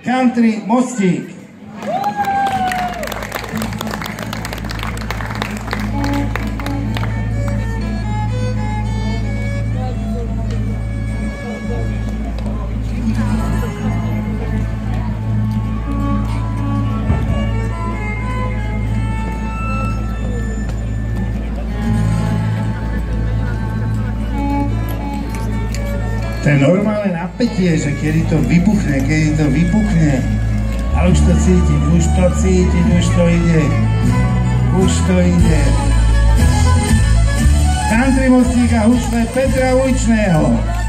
Country Mostík. To je normálne napätie, že kedy to vypukne, ale už to cítim, už to ide. Country Mostík a husle Petra Ujčného.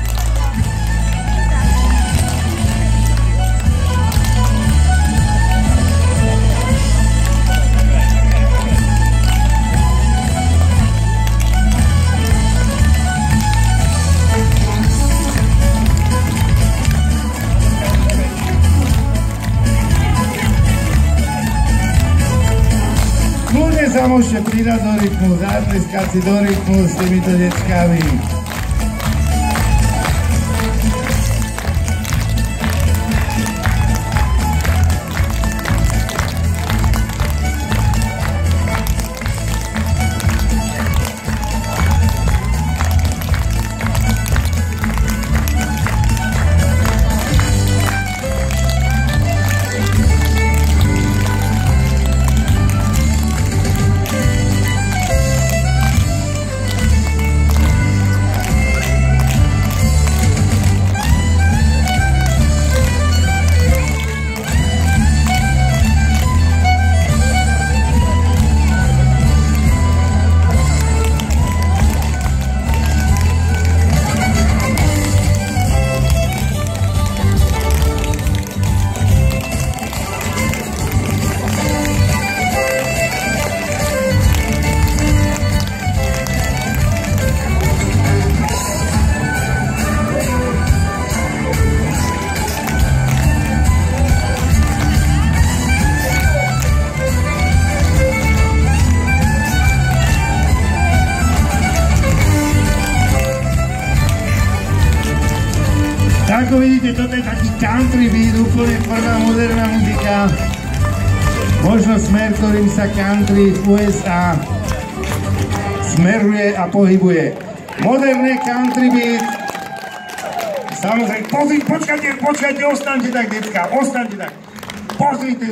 Kľudne sa môžete pridať do rytmu, zatleskať si do rytmu s týmito deckami. Ako vidíte, toto je taký country beat, úplne prvá moderná muzika. Možno smer, ktorým sa country v USA smeruje a pohybuje. Moderné country beat. Samozrejme, počkajte, ostaňte tak, decka, ostaňte tak. Pozrite